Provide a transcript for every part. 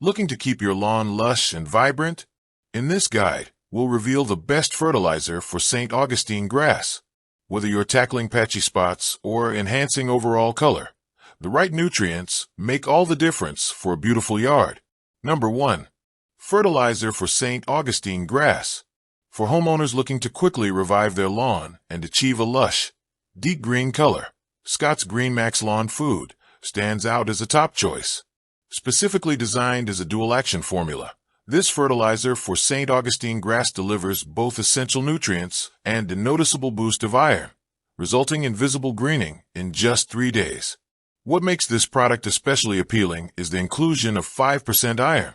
Looking to keep your lawn lush and vibrant? In this guide, we'll reveal the best fertilizer for St. Augustine grass. Whether you're tackling patchy spots or enhancing overall color, the right nutrients make all the difference for a beautiful yard. Number 1. Fertilizer for St. Augustine grass. For homeowners looking to quickly revive their lawn and achieve a lush, deep green color, Scott's Green Max Lawn Food stands out as a top choice. Specifically designed as a dual-action formula, this fertilizer for St. Augustine grass delivers both essential nutrients and a noticeable boost of iron, resulting in visible greening in just 3 days. What makes this product especially appealing is the inclusion of 5% iron,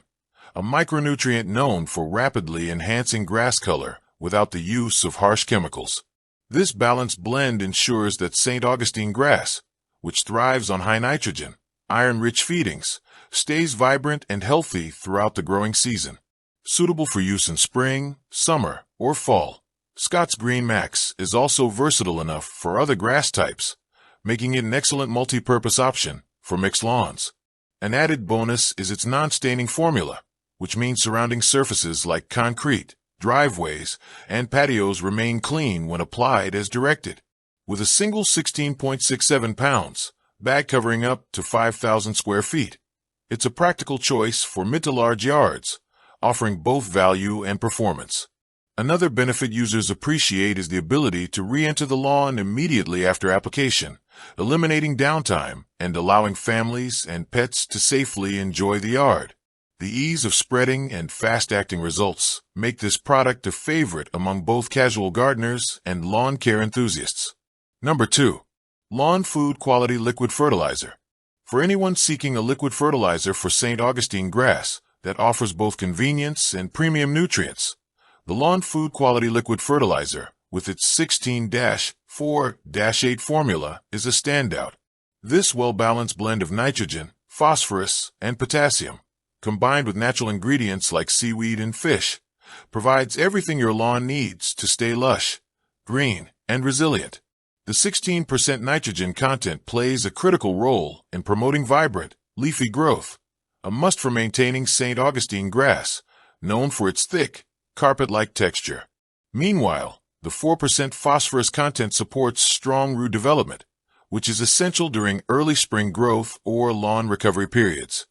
a micronutrient known for rapidly enhancing grass color without the use of harsh chemicals. This balanced blend ensures that St. Augustine grass, which thrives on high nitrogen, iron-rich feedings, stays vibrant and healthy throughout the growing season. Suitable for use in spring, summer, or fall, Scott's Green Max is also versatile enough for other grass types, making it an excellent multi-purpose option for mixed lawns. An added bonus is its non-staining formula, which means surrounding surfaces like concrete, driveways, and patios remain clean when applied as directed. With a single 16.67 pounds bag covering up to 5,000 square feet, it's a practical choice for mid to large yards, offering both value and performance. Another benefit users appreciate is the ability to re-enter the lawn immediately after application, eliminating downtime and allowing families and pets to safely enjoy the yard. The ease of spreading and fast-acting results make this product a favorite among both casual gardeners and lawn care enthusiasts. Number 2. Lawn Food Quality Liquid Fertilizer. For anyone seeking a liquid fertilizer for St. Augustine grass that offers both convenience and premium nutrients, the Lawn Food Quality Liquid Fertilizer, with its 16-4-8 formula, is a standout. This well-balanced blend of nitrogen, phosphorus, and potassium, combined with natural ingredients like seaweed and fish, provides everything your lawn needs to stay lush, green, and resilient. The 16% nitrogen content plays a critical role in promoting vibrant, leafy growth, a must for maintaining St. Augustine grass, known for its thick, carpet-like texture. Meanwhile, the 4% phosphorus content supports strong root development, which is essential during early spring growth or lawn recovery periods.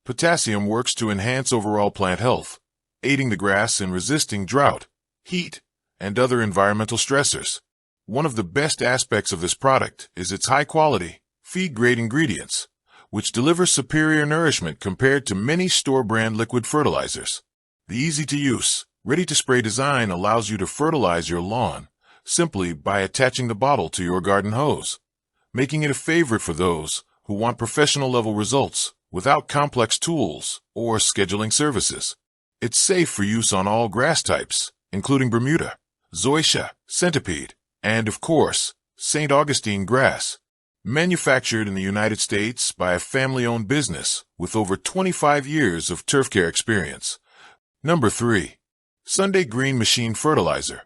Potassium works to enhance overall plant health, aiding the grass in resisting drought, heat, and other environmental stressors. One of the best aspects of this product is its high-quality, feed-grade ingredients, which deliver superior nourishment compared to many store-brand liquid fertilizers. The easy-to-use, ready-to-spray design allows you to fertilize your lawn simply by attaching the bottle to your garden hose, making it a favorite for those who want professional-level results without complex tools or scheduling services. It's safe for use on all grass types, including Bermuda, zoysia, centipede, and, of course, St. Augustine grass. Manufactured in the United States by a family-owned business with over 25 years of turf care experience. Number 3. Sunday Green Machine Fertilizer.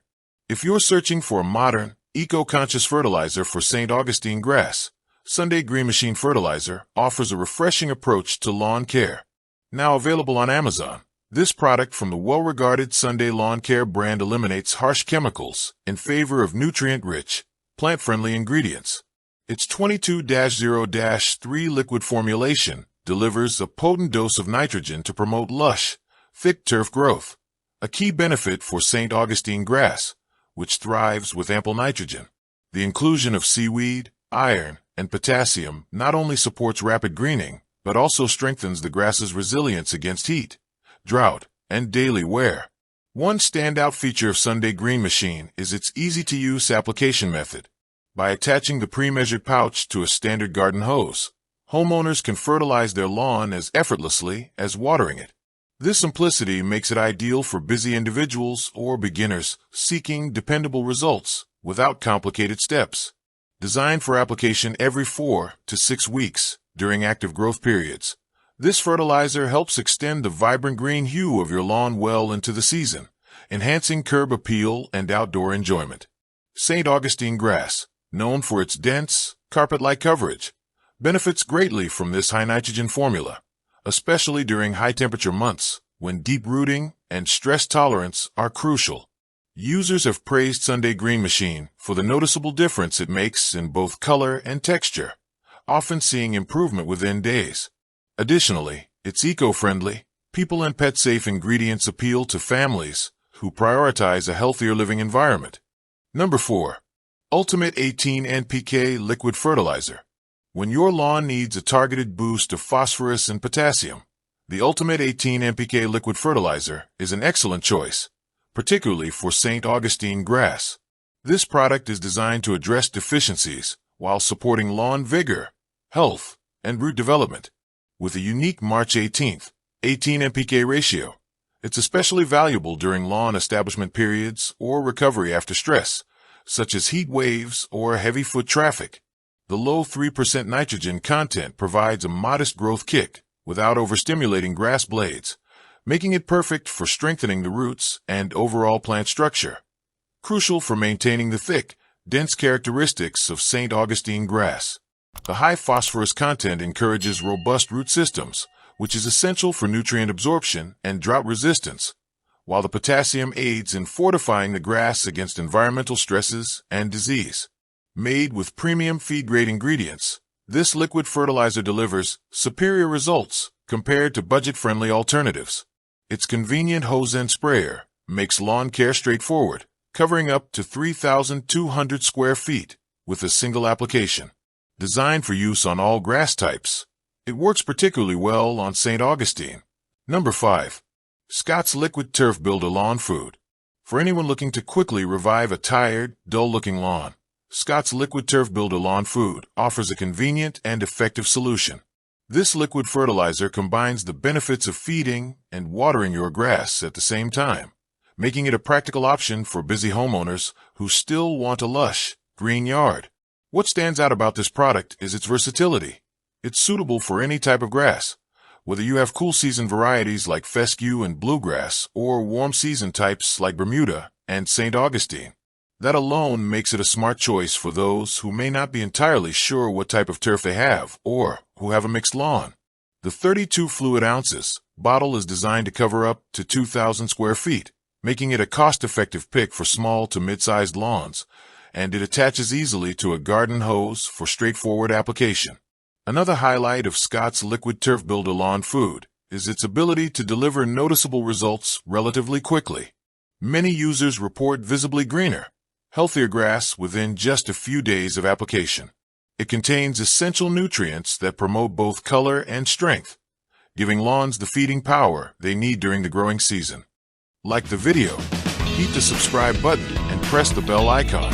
If you're searching for a modern, eco-conscious fertilizer for St. Augustine grass, Sunday Green Machine Fertilizer offers a refreshing approach to lawn care. Now available on Amazon, this product from the well-regarded Sunday Lawn Care brand eliminates harsh chemicals in favor of nutrient-rich, plant-friendly ingredients. Its 22-0-3 liquid formulation delivers a potent dose of nitrogen to promote lush, thick turf growth, a key benefit for St. Augustine grass, which thrives with ample nitrogen. The inclusion of seaweed, iron, and potassium not only supports rapid greening, but also strengthens the grass's resilience against heat, drought, and daily wear. One standout feature of Sunday Green Machine is its easy-to-use application method. By attaching the pre-measured pouch to a standard garden hose, homeowners can fertilize their lawn as effortlessly as watering it. This simplicity makes it ideal for busy individuals or beginners seeking dependable results without complicated steps. Designed for application every 4 to 6 weeks during active growth periods, this fertilizer helps extend the vibrant green hue of your lawn well into the season, enhancing curb appeal and outdoor enjoyment. St. Augustine grass, known for its dense, carpet-like coverage, benefits greatly from this high-nitrogen formula, especially during high-temperature months, when deep rooting and stress tolerance are crucial. Users have praised Sunday Green Machine for the noticeable difference it makes in both color and texture, often seeing improvement within days. Additionally, its eco-friendly, people and pet-safe ingredients appeal to families who prioritize a healthier living environment. Number 4. Ultimate 18 NPK Liquid Fertilizer. When your lawn needs a targeted boost of phosphorus and potassium, the Ultimate 18 NPK Liquid Fertilizer is an excellent choice, particularly for St. Augustine grass. This product is designed to address deficiencies while supporting lawn vigor, health, and root development. With a unique March 18th, 18 NPK ratio, it's especially valuable during lawn establishment periods or recovery after stress, such as heat waves or heavy foot traffic. The low 3% nitrogen content provides a modest growth kick without overstimulating grass blades, making it perfect for strengthening the roots and overall plant structure. Crucial for maintaining the thick, dense characteristics of St. Augustine grass. The high phosphorus content encourages robust root systems, which is essential for nutrient absorption and drought resistance, while the potassium aids in fortifying the grass against environmental stresses and disease. Made with premium feed-grade ingredients, this liquid fertilizer delivers superior results compared to budget-friendly alternatives. Its convenient hose-end sprayer makes lawn care straightforward, covering up to 3,200 square feet with a single application. Designed for use on all grass types, it works particularly well on St. Augustine. Number 5. Scott's Liquid Turf Builder Lawn Food. For anyone looking to quickly revive a tired, dull-looking lawn, Scott's Liquid Turf Builder Lawn Food offers a convenient and effective solution. This liquid fertilizer combines the benefits of feeding and watering your grass at the same time, making it a practical option for busy homeowners who still want a lush, green yard. What stands out about this product is its versatility. It's suitable for any type of grass, whether you have cool season varieties like fescue and bluegrass or warm season types like Bermuda and St. Augustine. That alone makes it a smart choice for those who may not be entirely sure what type of turf they have or who have a mixed lawn. The 32 fluid ounces bottle is designed to cover up to 2,000 square feet, making it a cost-effective pick for small to mid-sized lawns, and it attaches easily to a garden hose for straightforward application. Another highlight of Scott's Liquid Turf Builder Lawn Food is its ability to deliver noticeable results relatively quickly. Many users report visibly greener, healthier grass within just a few days of application. It contains essential nutrients that promote both color and strength, giving lawns the feeding power they need during the growing season. Like the video, hit the subscribe button and press the bell icon.